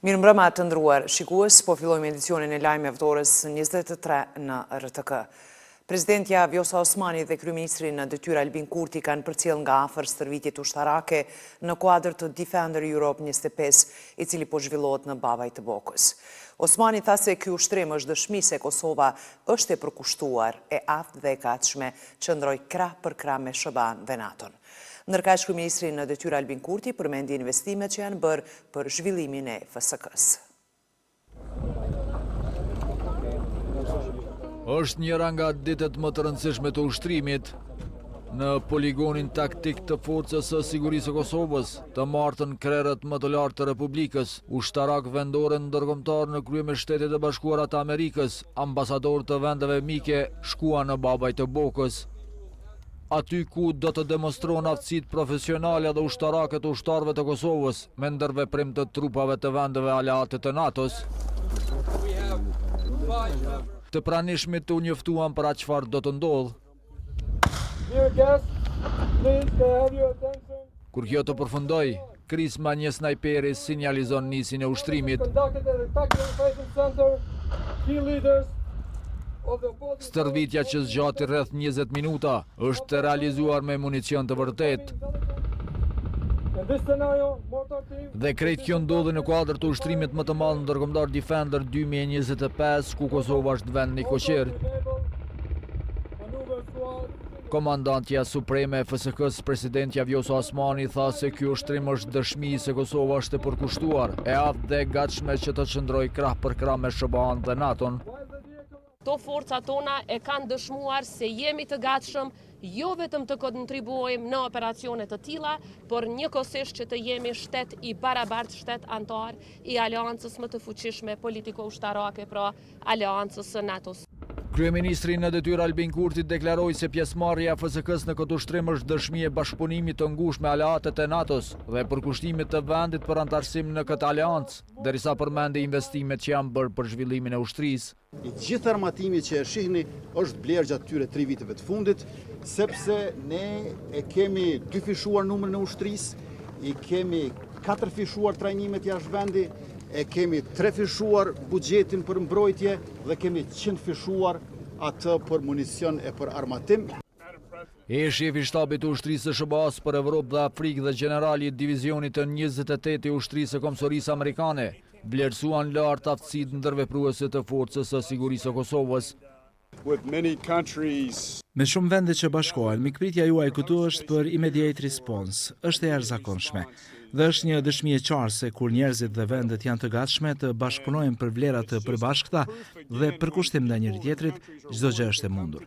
Mirëmbrëma të ndruar shikues, po fillojmë edicionin e lajmeve të orës 23 në RTK. Presidentja Vjosa Osmani dhe kryeministri në detyr Albin Kurti kanë përcjell nga afër stërvitjet ushtarake në kuadër të Defender Europe 25, i cili po zhvillohet në Bavaj të Bokës. Osmani tha se ky ushtrim është dëshmi se Kosova është e përkushtuar, e aftë dhe e gatshme që ndroj krah për krah me SBA-n dhe NATO-n. Ndërkaq kryeministri në detyr Albin Kurti përmendi investimet që janë bërë për zhvillimin e FSK-s. Është njëra nga ditët më të rëndësishme të ushtrimit në poligonin taktik të forcës së sigurisë së Kosovës, të martën krerët më të lartë të Republikës, ushtarak vendore ndërkombëtar në krye me Shtetet e Bashkuara të Amerikës, ambasador të vendeve mike shkuan në Babaj të Bokës, aty ku do të demonstron aftësitë profesionale dhe ushtarake të ushtarëve të Kosovës me ndërveprim të trupave të vendeve aleate të NATO-s. Të pranishmit të njoftuan për atë çfarë do të ndodhë. Kur kjo të përfundoi, krisma një snajperi sinjalizon nisjen e ushtrimit. Stërvitja që zgjati rreth 20 minuta është realizuar me municion të vërtetë. Dhe krejt kjo ndodhi në kuadër të ushtrimit më të madh ndërkombëtar Defender 2025, ku Kosova është vend një koqir. Komandantja supreme e FSK-s, presidentja Vjosa Osmani, tha se ky ushtrim është dëshmi se Kosova është e përkushtuar, e aftë dhe e gatshme që të çndrojë krah për krah me SBA-n dhe NATO-n. Këto forca tona e kanë dëshmuar se jemi të gatshëm jo vetëm të kontribuojmë në operacione të tilla, por njëkohësisht që të jemi shtet i barabartë, shtet antar i aleancës më të fuqishme politiko-ushtarake, pra aleancës së NATO-s. Kryeministri në detyr Albin Kurti deklaroi se pjesëmarrja e FSK-s në këtë ushtrim është dëshmi e bashkëpunimit të ngushtë me aleatët e NATO-s dhe përkushtimit të vendit për antarësim në këtë aleancë, derisa përmendi investimet që janë bërë për zhvillimin e ushtrisë. I gjithë armatimi që e shihni është blerë gjatë tyre 3 viteve të fundit, sepse ne e kemi 2 fishuar numrin e ushtrisë, i kemi 4 fishuar trajnimet jashtë vendi, e kemi 3 fishuar buxhetin për mbrojtje dhe kemi 100 fishuar atë për municion e për armatim. Shefi i shtabit të ushtrisë së SBA-s për Evropë dhe Afrikë dhe generali i divizionit të 28 i ushtrisë së Kombësorisë Amerikane vlerësuan lart aftësitë ndërvepruese të forcës së sigurisë së Kosovës. Me shumë vende që bashkohen, mikpritja juaj këtu është për immediate response, është e jashtëzakonshme. Dhe është një dëshmi e qartë se kur njerëzit dhe vendet janë të gatshme të bashkëpunojnë për vlera të përbashkëta dhe për kushtim ndaj njëri tjetrit, çdo gjë është e mundur.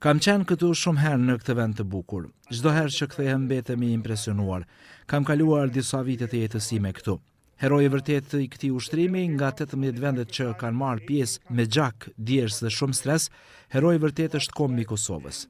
Kam qenë këtu shumë herë në këtë vend të bukur. Çdo herë që kthehem mbetem i impresionuar. Kam kaluar disa vite të jetës time këtu. Heroi vërtet i këtij ushtrimi nga 18 vendet që kanë marrë pjesë me gjak, djersë dhe shumë stres, heroi vërtet është kombi i Kosovës.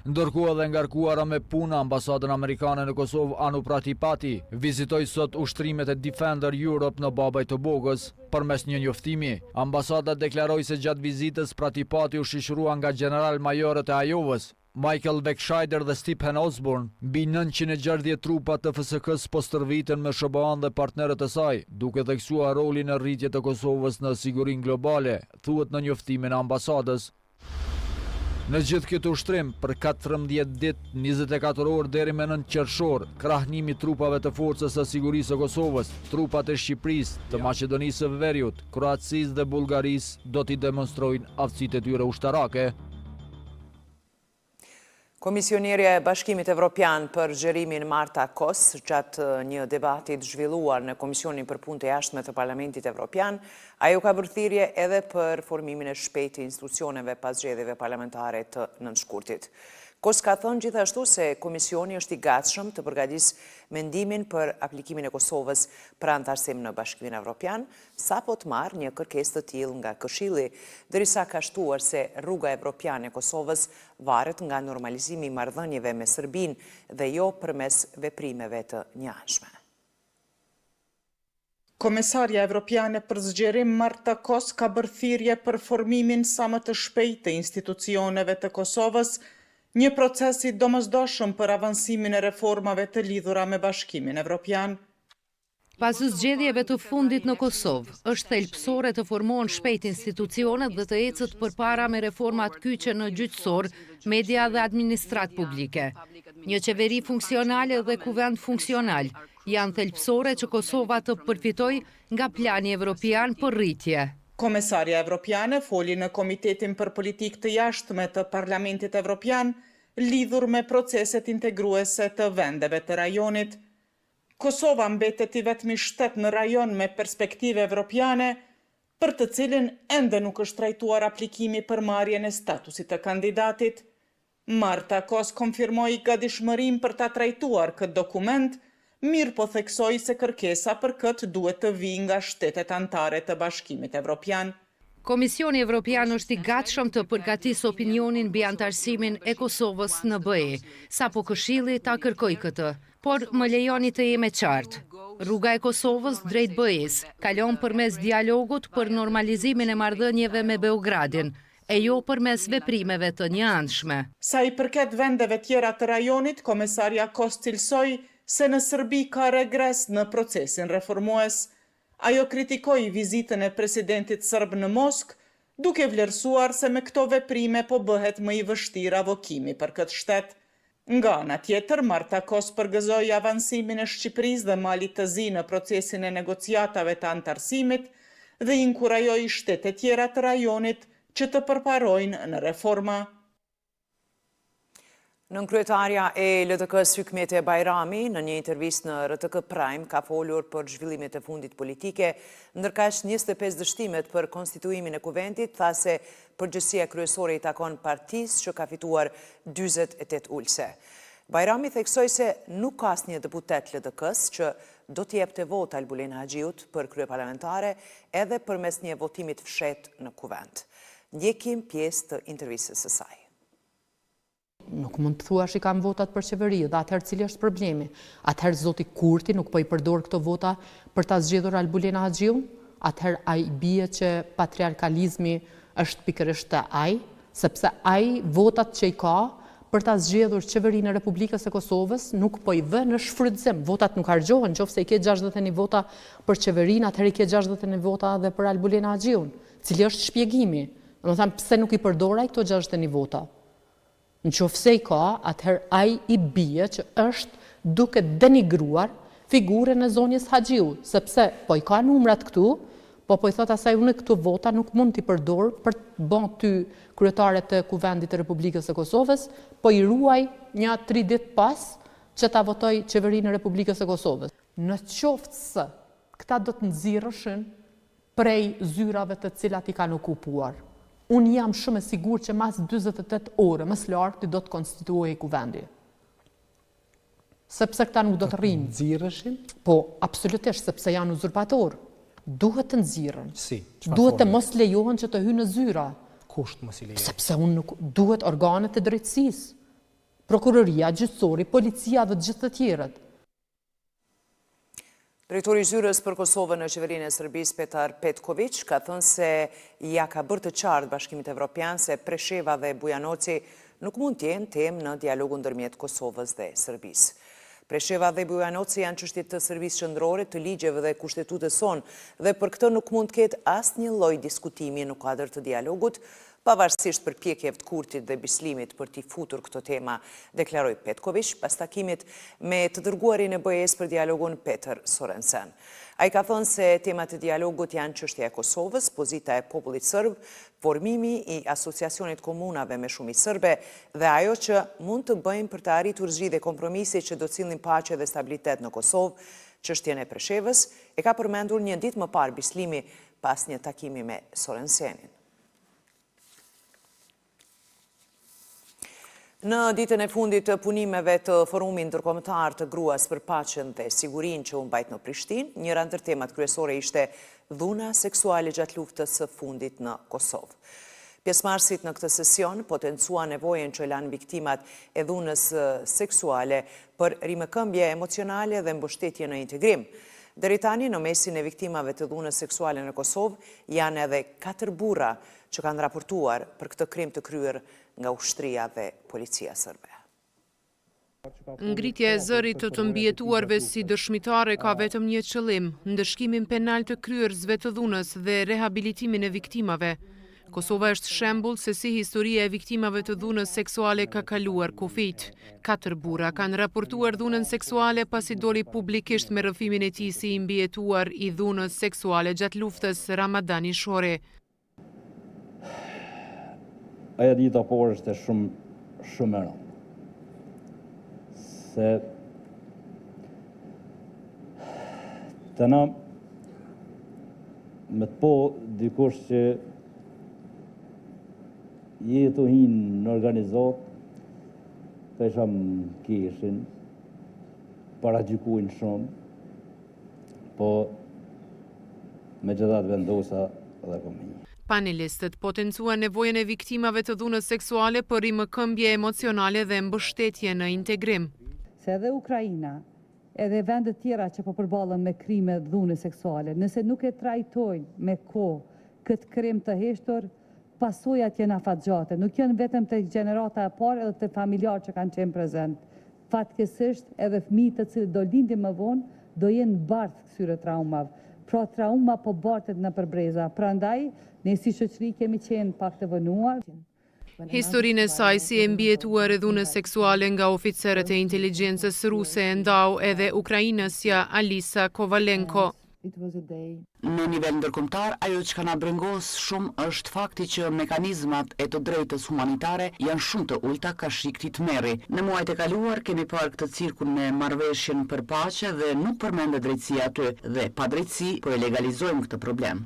Ndërkohë edhe ngarkuara me punë, ambasadën amerikane në Kosovë Anu Pratipati vizitoi sot ushtrimet e Defender Europe në Babaj të Bokës. Përmes një njoftimi, ambasada deklaroi se gjatë vizitës Pratipati u shoqërua nga general-majorët e Ajovës, Michael Beckscheider dhe Stephen Osborne, mbi 960 trupa të FSK-s po stërviten me SBA-n dhe partnerët e saj, duke theksuar rolin e rritjes të Kosovës në sigurinë globale, thuhet në njoftimin e ambasadës. Në gjithë këtë ushtrim, për 14 ditë, 24 orë deri me 9 qershor, krahnimi trupave të forcës së sigurisë së Kosovës, trupat e Shqipërisë, të Maqedonisë së Veriut, Kroacisë dhe Bullgarisë do t'i demonstrojnë aftësitë e tyre ushtarake. Komisionierja e Bashkimit Evropian për xherimin Marta Kos, gjatë një debatit zhvilluar në Komisionin për Punët e Jashtme të Parlamentit Evropian, ajo ka bërë thirrje edhe për formimin e shpejtë të institucioneve pas zgjedhjeve parlamentare të nënshkurtit. Kos ka thënë gjithashtu se Komisioni është i gatshëm të përgatisë mendimin për aplikimin e Kosovës për antarësim në Bashkimin Evropian, sapo të marrë një kërkesë të tillë nga Këshilli, derisa ka shtuar se rruga evropiane e Kosovës varet nga normalizimi i marrëdhënieve me Serbinë dhe jo përmes veprimeve të njëanshme. Komisarja Evropiane për zgjerim Marta Kos ka bërë thirrje për formimin sa më të shpejtë të institucioneve të Kosovës, një proces i domosdoshëm për avansimin e reformave të lidhura me Bashkimin Evropian. Pas zgjedhjeve të fundit në Kosovë, është thelbësore të formohen shpejt institucionet dhe të ecët përpara me reformat kyçe në gjyqësor, media dhe administrat publike. Një qeveri funksionale dhe kuvend funksional janë thelbësore që Kosova të përfitoj nga plani evropian për rritje. Komesarja Evropiane foli në Komitetin për Politikë të Jashtme të Parlamentit Evropian lidhur me proceset integruese të vendeve të rajonit. Kosova mbetet i vetmi shtet në rajon me perspektive evropiane, për të cilin ende nuk është trajtuar aplikimi për marrjen e statusit të kandidatit. Marta Kos konfirmoi gatishmërinë për ta trajtuar këtë dokument, mirë po theksoi se kërkesa për këtë duhet të vijë nga shtetet anëtare të Bashkimit Evropian. Komisioni Evropian është i gatshëm të përgatisë opinionin mbi antarësimin e Kosovës në BE, sapo Këshilli ta kërkoi këtë, por më lejoni të jem e qartë. Rruga e Kosovës drejt BE-s kalon përmes dialogut për normalizimin e marrëdhënieve me Beogradin, e jo përmes veprimeve të njëanshme. Sa i përket vendeve tjera të rajonit, komesarja Kos cilsoi se në Serbi ka regres në procesin reformues. Ajo kritikoi vizitën e presidentit serb në Moskë, duke vlerësuar se me këto veprime po bëhet më i vështirë avokimi për këtë shtet. Nga ana tjetër, Marta Kos përgëzoi avansimin e Shqipërisë dhe Malit të Zi në procesin e negociatave të antarësimit dhe inkurajoi shtetet tjera të rajonit që të përparojnë në reforma. Nënkryetaria e LDK-s Hykmete Bajrami në një intervistë në RTK Prime ka folur për zhvillimet e fundit politike, ndërkaq 25 dështimet për konstituimin e kuventit, tha se përgjësia kryesore i takon partisë që ka fituar 48 ulse. Bajrami theksoi se nuk ka asnjë deputet LDK-s që do të jepte vota Albulin Haxhiut për kryeparlamentare edhe përmes një votimit fshet në kuvent. Ndjekim pjesë të intervistës së saj. Nuk mund të thuash i kam votat për qeveri, dhe atëherë cili është problemi? Atëherë zoti Kurti nuk po i përdor këto vota për ta zgjedhur Albulin Haxhiun? Atëherë ai bie që patriarkalizmi është pikërisht ai, sepse ai votat që i ka për ta zgjedhur qeverinë e Republikës së Kosovës nuk po i vë në shfrytëzim. Votat nuk harxhohen, nëse i ke 61 vota për qeverinë, atëherë i ke 61 vota edhe për Albulin Haxhiun. Cili është shpjegimi? Domethënë pse nuk i përdoraj këto 61 vota? Në qofse i ka, atëherë ai i bie që është duke denigruar figurën e zonjës Haxhiu, sepse po i ka numrat këtu, po i thot asaj unë këtu vota nuk mund t'i përdor për të bën ty kryetare të kuvendit të Republikës së Kosovës, po i ruaj një 3 ditë pas që ta votoj qeverinë e Republikës së Kosovës. Në qoftë se këta do të nxirreshin prej zyrave të cilat i kanë okupuar, unë jam shumë e sigur që mas 48 ore më lartë do të konstituojë kuvendi. Sepse këta nuk do të rrinë. Nxirreshin? Po, absolutisht, sepse janë uzurpator. Duhet të nxirren. Si? Duhet të mos lejohen që të hyjnë në zyra. Kusht mos i lejohen? Sepse unë nuk duhet organet të drejtësisë. Prokuroria, gjyqësori, policia dhe gjithë të tjerët. Drejtori i zyrës për Kosovën në qeverinë e Serbisë, Petar Petković, ka thënë se ja ka bërë të qartë Bashkimit Evropian se Presheva dhe Bujanoci nuk mund të jenë temë në dialogun ndërmjet Kosovës dhe Serbisë. Presheva dhe Bujanoci janë çështje të Serbisë qendrore, të ligjeve dhe kushtetutës sonë dhe për këtë nuk mund të ketë asnjë lloj diskutimi në kuadër të dialogut, pavarësisht përpjekjeve të Kurtit dhe Bislimit për t'i futur këto tema, deklaroi Petković pas takimit me të dërguarin e BE-s për dialogun Peter Sorensen. Ai ka thënë se temat e dialogut janë çështja e Kosovës, pozita e popullit serb, formimi i asociacionit komunave me shumicë serbe dhe ajo që mund të bëjmë për të arritur zgjidhje kompromisi që do të sillnin paqe dhe stabilitet në Kosovë. Çështjen e Preshevës e ka përmendur një ditë më parë Bislimi pas një takimi me Sorensenin. Në ditën e fundit të punimeve të forumit ndërkombëtar të gruas për paqen dhe sigurinë që u mbajt në Prishtinë, njëra ndër temat kryesore ishte dhuna seksuale gjatë luftës së fundit në Kosovë. Pjesëmarrësit në këtë sesion potencuan nevojën që lanë viktimat e dhunës seksuale për rimëkëmbje emocionale dhe mbështetje në integrim. Deri tani në mesin e viktimave të dhunës seksuale në Kosovë janë edhe 4 burra që kanë raportuar për këtë krim të kryer nga ushtria dhe policia serbe. Ngritja e zërit të mbijetuarve si dëshmitare ka vetëm një qëllim, ndëshkimin penal të kryerësve të dhunës dhe rehabilitimin e viktimave. Kosova është shembull se si historia e viktimave të dhunës seksuale ka kaluar kufijt. 4 burra kanë raportuar dhunën seksuale pasi doli publikisht me rrëfimin e tij si i mbijetuar i dhunës seksuale gjatë luftës Ramadani Shore. Aja dita po është shumë e rëndë. Se të na me të po dikush që jetu hinë në organizat, të isha më kishin, para gjykujnë shumë, po me gjithat vendosa dhe komi. Panelistët potencuan nevojën e viktimave të dhunës seksuale për rimëkëmbje emocionale dhe mbështetje në integrim. Se edhe Ukraina, edhe vendet tjera që po përballen me krime dhune seksuale, nëse nuk e trajtojnë me kohë këtë krim të heshtur, pasojat janë afatgjate, nuk janë vetëm të gjenerata e parë edhe të familjarë që kanë qenë prezent. Fatkesisht edhe fëmijët të cilët do lindin më vonë, do jenë bartë këtyre traumave. Pra trauma po bartet në përbreza. Prandaj, ne si shoqëri kemi qenë pak të vënuar. Historinë e saj si e mbjetuar e dhunës seksuale nga oficerët e inteligjencës ruse e ndau edhe ukrainësja Alisa Kovalenko. Në nivel ndërkombëtar, ajo që ka na brengos shumë është fakti që mekanizmat e të drejtës humanitare janë shumë të ulta ka shikti të merri. Në muajt e kaluar kemi parë këtë cirkun me marrëveshjen për paqe dhe nuk përmendet drejtësia aty dhe pa drejtësi po e legalizojmë këtë problem.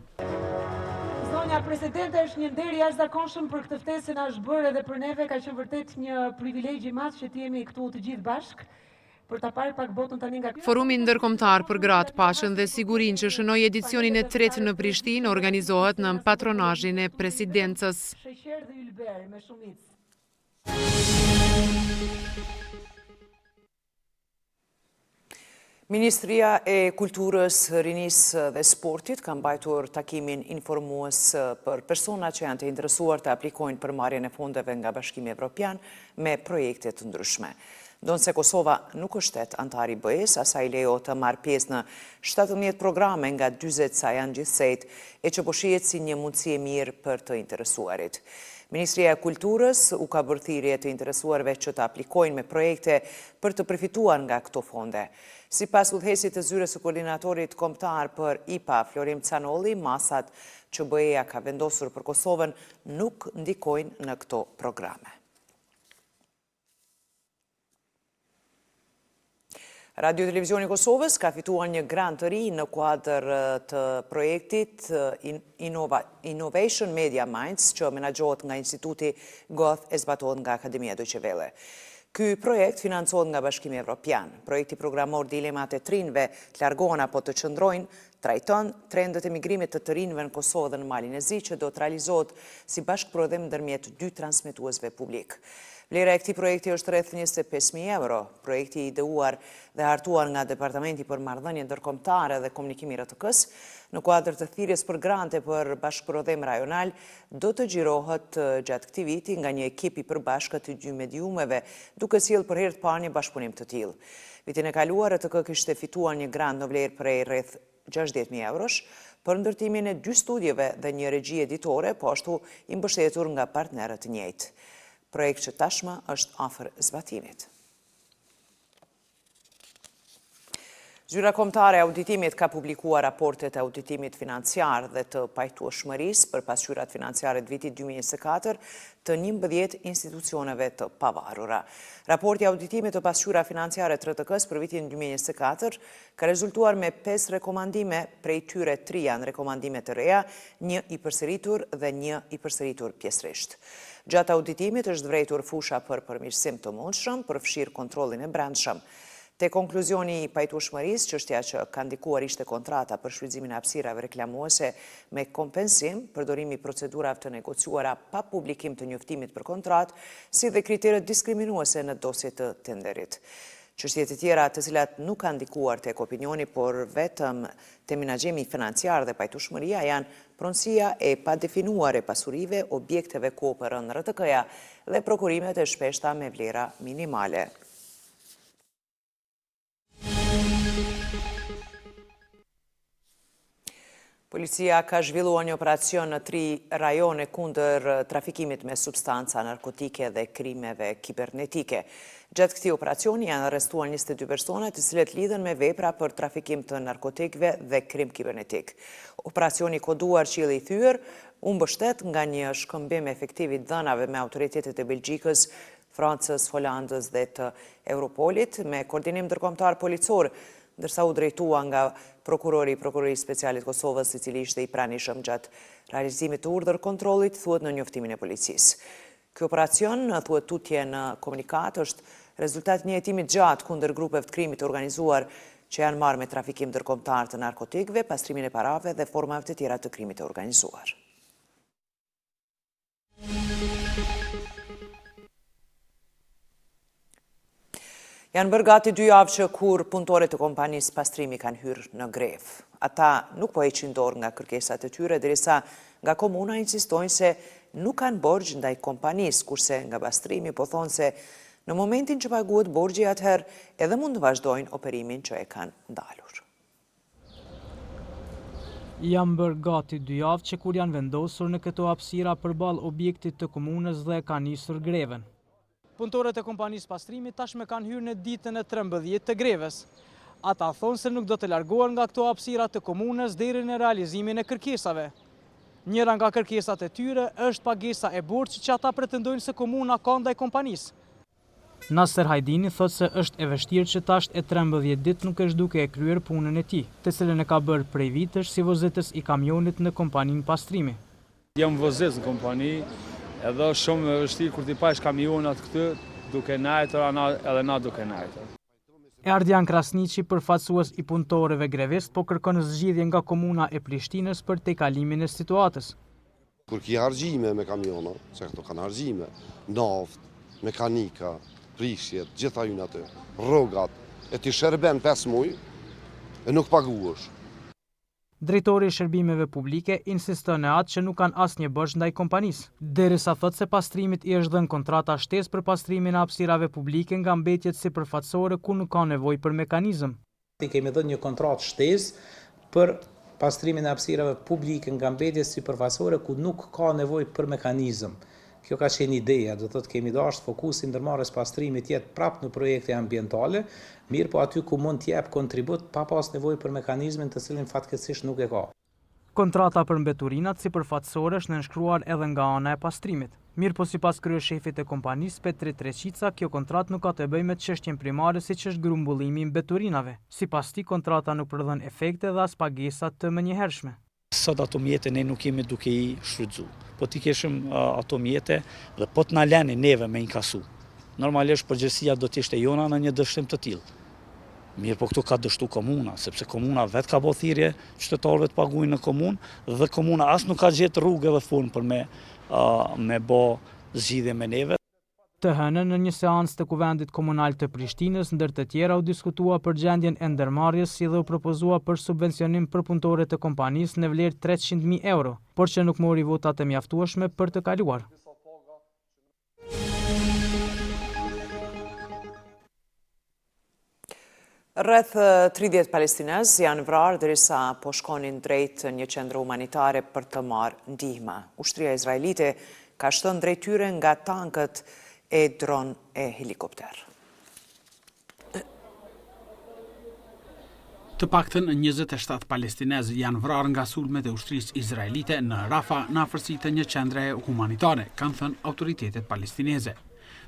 Zonja Presidente, është një nder i jashtëzakonshëm për këtë ftesë që na është bërë edhe për neve, ka qenë vërtet një privilegj i madh që të jemi këtu të gjithë bashkë. Për ta parë pak botën tani nga Forumi ndërkombëtar për gratë, paqen dhe sigurinë që shënoi edicionin e 3 në Prishtinë organizohet në patronazhin e presidencës. Sheqer dhe ylber me shumicë. Ministria e Kulturës, Rinisë dhe Sportit ka mbajtur takimin informues për persona që janë të interesuar të aplikojnë për marrjen e fondeve nga Bashkimi Evropian me projekte të ndryshme. Ndonë se Kosova nuk është shtet antar i BE-s, asaj lejo të marrë pjesë në 17 programe nga 40 sa janë gjithsejt e që po shihet si një mundësi e mirë për të interesuarit. Ministria e Kulturës u ka bërë thirrje të interesuarve që të aplikojnë me projekte për të përfituar nga këto fonde. Sipas udhëhesit të zyres së koordinatorit kombëtar për IPA, Florim Canolli, masat që BE-ja ka vendosur për Kosovën nuk ndikojnë në këto programe. Radio Televizioni Kosovës ka fituar një grant të ri në kuadër të projektit Innovation Media Minds që menaxhohet nga Instituti Goth e zbatohet nga Akademia Deutsche Welle. Ky projekt financohet nga Bashkimi Evropian. Projekti programor Dilemat e Trinjve të largohen apo të qëndrojnë trajton trendet e migrimit të rinjve në Kosovë dhe në Malin e Zi që do të realizohet si bashkëprodhim ndërmjet 2 transmetuesve publik. Vlera e këtij projekti është rreth 25.000 euro. Projekti i ideuar dhe hartuar nga Departamenti për Marrëdhënie Ndërkombëtare dhe Komunikimi RTK-s në kuadër të thirrjes për grante për bashkëprodhim rajonal do të xhirohet gjatë këtij viti nga një ekip i përbashkët të 2 mediumeve, duke sjellë për herë të parë një bashkëpunim të tillë. Vitin e kaluar RTK kishte fituar një grant në vlerë prej rreth 60.000 eurosh për ndërtimin e 2 studieve dhe një regji editore, po ashtu i mbështetur nga partnerët të njëjtë. Projekt që tashmë është afër zbatimit. Zyra kombëtare e auditimit ka publikuar raportet e auditimit financiar dhe të pajtueshmërisë për pasqyrat financiare të vitit 2024 të 11 institucioneve të pavarura. Raporti i auditimit të pasqyra financiare të RTK-s për vitin 2024 ka rezultuar me 5 rekomandime, prej tyre 3 janë rekomandime të reja, 1 i përsëritur dhe 1 i përsëritur pjesërisht. Gjatë auditimit është vrejtur fusha për përmirësim të mundshëm, përfshirë kontrollin e brendshëm. Te konkluzioni i pajtueshmërisë, çështja që ka ndikuar ishte kontrata për shfrytëzimin e hapësirave reklamuese me kompensim, përdorimi i procedurave të negociuara pa publikim të njoftimit për kontratë, si dhe kriteret diskriminuese në dosje të tenderit. Çështjet e tjera të cilat nuk kanë ndikuar tek opinioni, por vetëm te menaxhimi financiar dhe pajtueshmëria janë pronësia e padefinuar e pasurive, objekteve ku operon RTK-ja dhe prokurimet e shpeshta me vlera minimale. Policia ka zhvilluar një operacion në 3 rajone kundër trafikimit me substanca narkotike dhe krimeve kibernetike. Gjatë këtij operacioni janë arrestuar 22 persona të cilët lidhen me vepra për trafikim të narkotikëve dhe krim kibernetik. Operacioni koduar Qielli i Thyer u mbështet nga një shkëmbim efektiv i dhënave me autoritetet e Belgjikës, Francës, Holandës dhe të Europolit me koordinim ndërkombëtar policor, ndërsa u drejtua nga prokurori i Prokurorisë Speciale të Kosovës, i cili ishte i pranishëm gjatë realizimit të urdhër kontrollit, thuhet në njoftimin e policisë. Ky operacion, thuhet tutje në komunikat, është rezultat një hetimi gjatë kundër grupeve të krimit të organizuar që janë marrë me trafikim ndërkombëtar të narkotikëve, pastrimin e parave dhe formave të tjera të krimit të organizuar. Janë bërë gati 2 javë që kur punëtorët e kompanisë pastrimi kanë hyrë në grevë. Ata nuk po heqin dorë nga kërkesat e tyre, derisa nga komuna insistojnë se nuk kanë borxh ndaj kompanisë, kurse nga pastrimi po thonë se në momentin që paguhet borxhi atëherë edhe mund të vazhdojnë operimin që e kanë ndalur. Janë bërë gati 2 javë që kur janë vendosur në këto hapësira përballë objektit të komunës dhe kanë nisur greven. Punëtorët e kompanisë pastrimi tashmë kanë hyrë në ditën e 13 të grevës. Ata thonë se nuk do të largohen nga këto hapësira të komunës deri në realizimin e kërkesave. Njëra nga kërkesat e tyre është pagesa e borxhit që ata pretendojnë se komuna ka ndaj kompanisë. Nasser Hajdini thotë se është e vështirë që tash e 13 ditë nuk është duke e kryer punën e tij, të cilën e ka bërë prej vitësh si vozitës i kamionit në kompaninë pastrimi. Jam vozitës në kompani, edhe shumë e vështirë kur ti pash kamionat këtë duke najtur, edhe na duke najtur. Ardian Krasniqi, përfaqësues i punëtorëve grevist, po kërkon zgjidhje nga komuna e Prishtinës për tejkalimin e situatës. Kur ki harxime me kamiona, se këto kanë harxime, naftë, mekanika, prishjet, gjitha june aty, rrogat, e ti shërben 5 muaj e nuk paguash. Drejtori i shërbimeve publike insiston në atë që nuk kanë asnjë borxh ndaj kompanisë, derisa thotë se pastrimit i është dhënë kontrata shtesë për pastrimin e hapësirave publike nga mbetjet sipërfaqësore ku nuk ka nevojë për mekanizëm. Ne kemi dhënë një kontratë shtesë për pastrimin e hapësirave publike nga mbetjet sipërfaqësore ku nuk ka nevojë për mekanizëm. Kjo ka qenë ideja, do thotë kemi dashur fokusin ndërmarrjes pastrimit jetë prapë në projekte ambientale, mirë po aty ku mund të jap kontribut pa pas nevojë për mekanizmin të cilin fatkeqësisht nuk e ka. Kontrata për mbeturinat sipërfaqësore është nënshkruar edhe nga ana e pastrimit. Mirë po sipas kryeshefit e kompanisë Petri Treqica, kjo kontratë nuk ka të bëjë me çështjen primare siç është grumbullimi i mbeturinave. Sipas tij, kontrata nuk prodhon efekte dhe as pagesa të menjëhershme. Sot ato mjete ne nuk jemi duke i shfrytzu, po ti keshim ato mjete dhe po të na leni neve me inkasu. Normalisht përgjegjësia do të ishte jona në një dështim të tillë. Mirë, po këtu ka dështu komuna, sepse komuna vetë ka bërë thirrje qytetarëve të paguajnë në komunë dhe komuna as nuk ka gjetë rrugë dhe formë për me bë zgjidhje me neve. Të hënën në një seancë të Kuvendit Komunal të Prishtinës, ndër të tjera u diskutua për gjendjen e ndërmarrjes si dhe u propozua për subvencionim për punëtorët e kompanisë në vlerë 300.000 euro, por që nuk mori votat e mjaftueshme për të kaluar. Rreth 30 palestinez janë vrarë derisa po shkonin drejt një qendre humanitare për të marrë ndihmë. Ushtria izraelite ka shtënë drejt tyre nga tankët e dron e helikopter. Të paktën 27 palestinezë janë vrarë nga sulmet e ushtrisë izraelite në Rafa në afërsi të një qendre humanitare, kanë thënë autoritetet palestineze.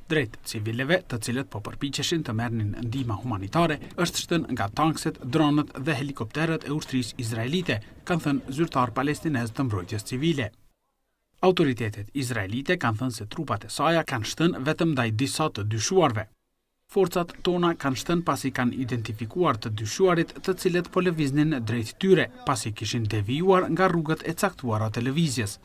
Drejt civileve, të cilët po përpiqeshin të merrnin ndihmë humanitare, është shtënë nga tankset, dronët dhe helikopterët e ushtrisë izraelite, kanë thënë zyrtar palestinez të mbrojtjes civile. Autoritetet izraelite kanë thënë se trupat e saj kanë shtënë vetëm ndaj disa të dyshuarve. Forcat tona kanë shtënë pasi kanë identifikuar të dyshuarit të cilët po lëviznin drejt tyre, pasi kishin devijuar nga rrugët e caktuara të lëvizjes.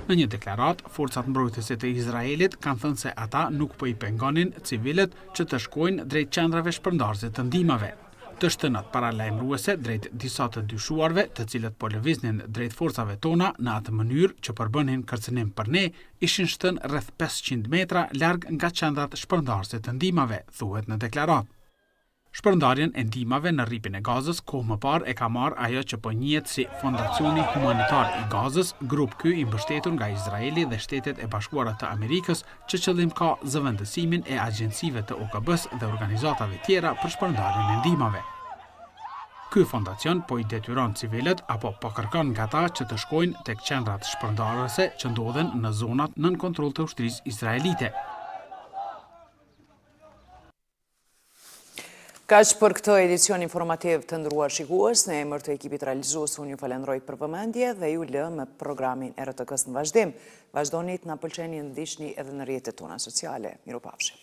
Në një deklarat, forcat mbrojtëse të Izraelit kanë thënë se ata nuk po i pengonin civilet që të shkojnë drejt qendrave shpërndarëse të ndihmave. Të shtënat paralajmëruese drejt disa të dyshuarve, të cilët po lëviznin drejt forcave tona në atë mënyrë që përbënin kërcënim për ne, ishin shtënë rreth 500 metra larg nga qendrat shpërndarëse të ndihmave, thuhet në deklarat. Shpërndarjen e ndihmave në rripin e Gazës, kohë më parë e ka marrë ajo që po njihet si Fondacioni Humanitar i Gazës, grup ky i mbështetur nga Izraeli dhe Shtetet e Bashkuara të Amerikës, që qëllim ka zëvendësimin e agjencive të OKB-s dhe organizatave tjera për shpërndarjen e ndihmave. Ky fondacion po i detyron civilët apo po kërkon nga ata që të shkojnë tek qendrat shpërndarëse që ndodhen në zonat nën kontroll të ushtrisë izraelite. Kaq për këtë edicion informativ të nderuar shikues, në emër të ekipit realizues unë ju falenderoj për vëmendje dhe ju lë me programin e RTK-s në vazhdim. Vazhdoni të na pëlqeni, ndihni edhe në rrjetet tona sociale. Mirupafshim.